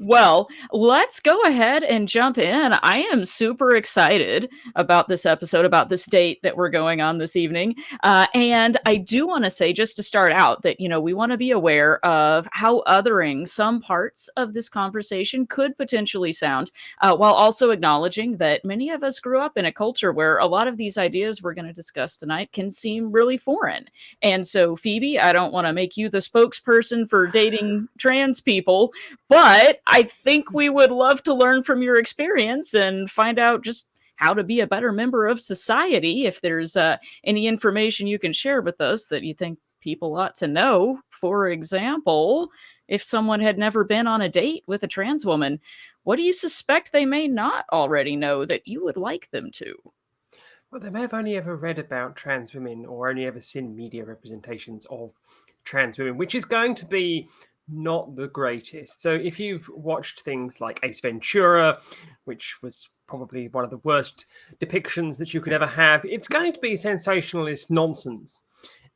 Well, let's go ahead and jump in. I am super excited about this episode, about this date that we're going on this evening. And I do want to say, just to start out, that, we want to be aware of how othering some parts of this conversation could potentially sound, while also acknowledging that many of us grew up in a culture where a lot of these ideas we're going to discuss tonight can seem really foreign. And so, Phoebe, I don't want to make you the spokesperson for dating trans people, but I think we would love to learn from your experience and find out just how to be a better member of society. If there's any information you can share with us that you think people ought to know. For example, if someone had never been on a date with a trans woman, what do you suspect they may not already know that you would like them to? Well, they may have only ever read about trans women or only ever seen media representations of trans women, which is going to be not the greatest. So if you've watched things like Ace Ventura, which was probably one of the worst depictions that you could ever have, it's going to be sensationalist nonsense.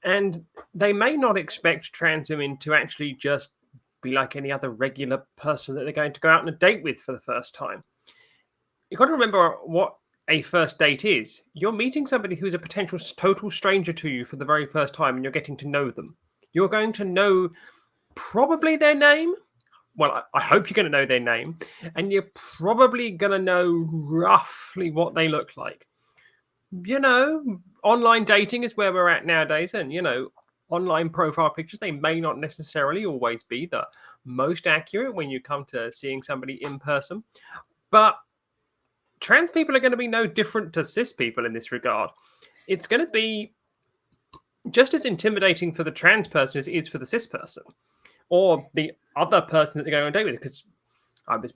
And they may not expect trans women to actually just be like any other regular person that they're going to go out on a date with for the first time. You've got to remember what a first date is. You're meeting somebody who's a potential total stranger to you for the very first time, and you're getting to know them. You're going to know probably their name. Well, I hope you're going to know their name, and you're probably going to know roughly what they look like. Online dating is where we're at nowadays, and, online profile pictures, they may not necessarily always be the most accurate when you come to seeing somebody in person, but trans people are going to be no different to cis people in this regard. It's going to be just as intimidating for the trans person as it is for the cis person or the other person that they're going on a date with, because I was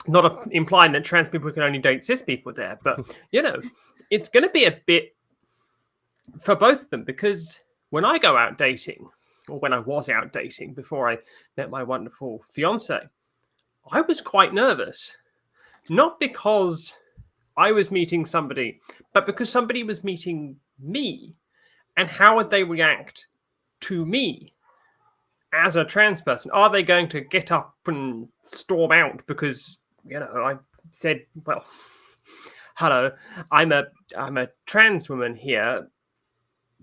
not implying that trans people can only date cis people there, but, it's going to be a bit for both of them, because when I go out dating, or when I was out dating before I met my wonderful fiance, I was quite nervous. Not because I was meeting somebody, but because somebody was meeting me. And how would they react to me as a trans person? Are they going to get up and storm out because, I said, well, hello, I'm a trans woman here.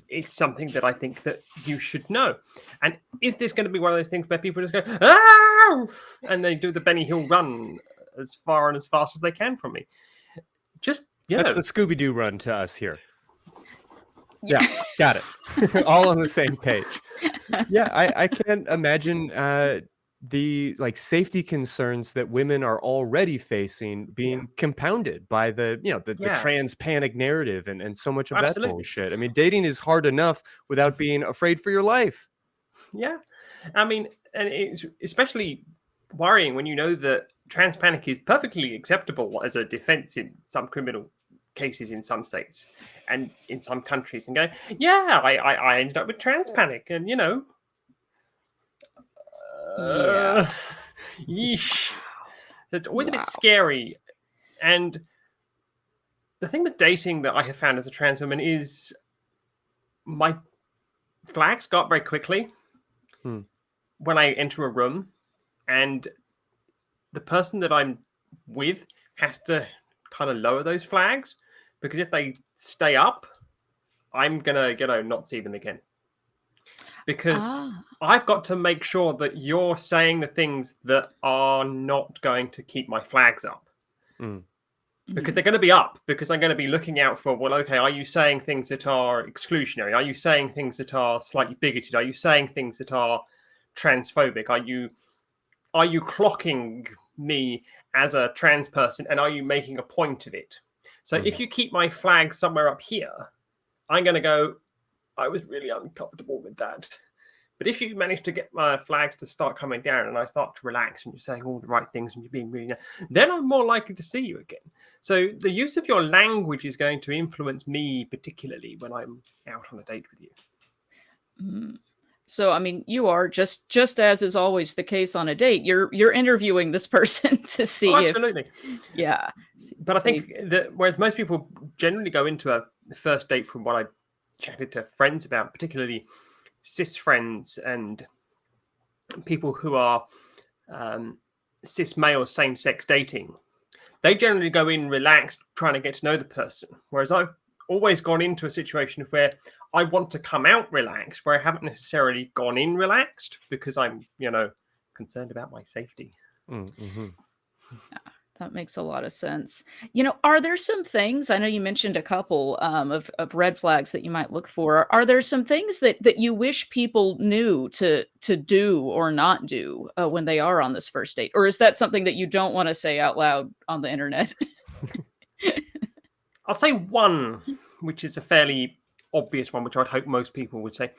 It's something that I think that you should know. And is this going to be one of those things where people just go, ah, and they do the Benny Hill run as far and as fast as they can from me? Just, That's the Scooby-Doo run to us here. Yeah, got it. All on the same page. Yeah, I can't imagine the safety concerns that women are already facing being compounded by the trans panic narrative and so much of that bullshit. I mean, dating is hard enough without being afraid for your life. Yeah. I mean, and it's especially worrying when you know that trans panic is perfectly acceptable as a defense in some criminal cases in some states and in some countries, and go, I ended up with trans panic, and yeesh. So it's always a bit scary. And the thing with dating that I have found as a trans woman is my flags go up very quickly when I enter a room, and the person that I'm with has to kind of lower those flags, because if they stay up, I'm gonna not see them again. Because I've got to make sure that you're saying the things that are not going to keep my flags up. Because they're going to be up, because I'm going to be looking out for, well, okay, are you saying things that are exclusionary? Are you saying things that are slightly bigoted? Are you saying things that are transphobic? Are you clocking me as a trans person, and are you making a point of it? So if you keep my flag somewhere up here, I'm going to go, I was really uncomfortable with that. But if you manage to get my flags to start coming down and I start to relax and you're saying all the right things and you're being really nice, then I'm more likely to see you again. So the use of your language is going to influence me particularly when I'm out on a date with you. So, I mean, you are just as is always the case on a date. You're interviewing this person to see absolutely. Yeah. But I think that whereas most people generally go into a first date, from what I chatted to friends about, particularly cis friends and people who are cis male same-sex dating, they generally go in relaxed, trying to get to know the person. Whereas I've always gone into a situation where I want to come out relaxed, where I haven't necessarily gone in relaxed because I'm, concerned about my safety. Mm-hmm. That makes a lot of sense. Are there some things, I know you mentioned a couple of red flags that you might look for. Are there some things that you wish people knew to do or not do when they are on this first date? Or is that something that you don't want to say out loud on the internet? I'll say one, which is a fairly obvious one, which I'd hope most people would say.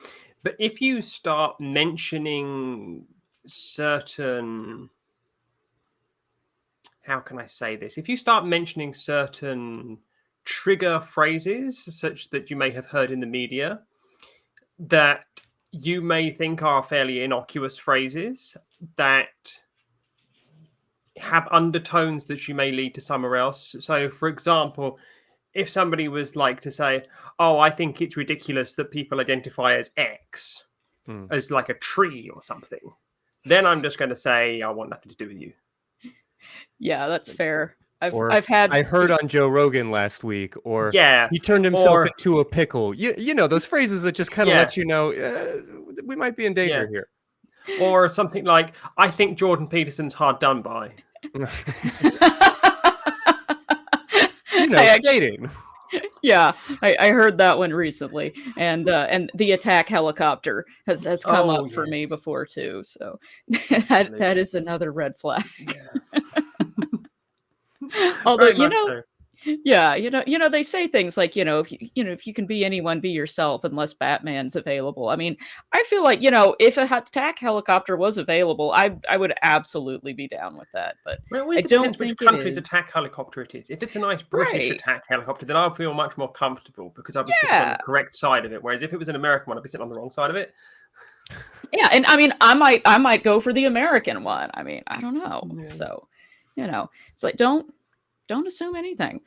But if you start mentioning certain... how can I say this? If you start mentioning certain trigger phrases, such that you may have heard in the media, that you may think are fairly innocuous phrases that have undertones that you may lead to somewhere else. So, for example, if somebody was like to say, "Oh, I think it's ridiculous that people identify as X, as like a tree or something," then I'm just going to say, "I want nothing to do with you." Yeah, that's fair. I heard on Joe Rogan last week, or he turned himself into a pickle. You know, those phrases that just kind of let you know we might be in danger here. Or something like, "I think Jordan Peterson's hard done by." Dating. Yeah, I heard that one recently, and the attack helicopter has come up for me before too. So that is another red flag. Although they say things like, if you can be anyone, be yourself, unless Batman's available. I mean, I feel like, if a attack helicopter was available, I would absolutely be down with that. But I don't think which country's attack helicopter it is. If it's a nice British attack helicopter, then I'll feel much more comfortable because I'll be sitting on the correct side of it. Whereas if it was an American one, I'd be sitting on the wrong side of it. Yeah, and I mean, I might go for the American one. I mean, I don't know. Yeah. So, it's like don't assume anything.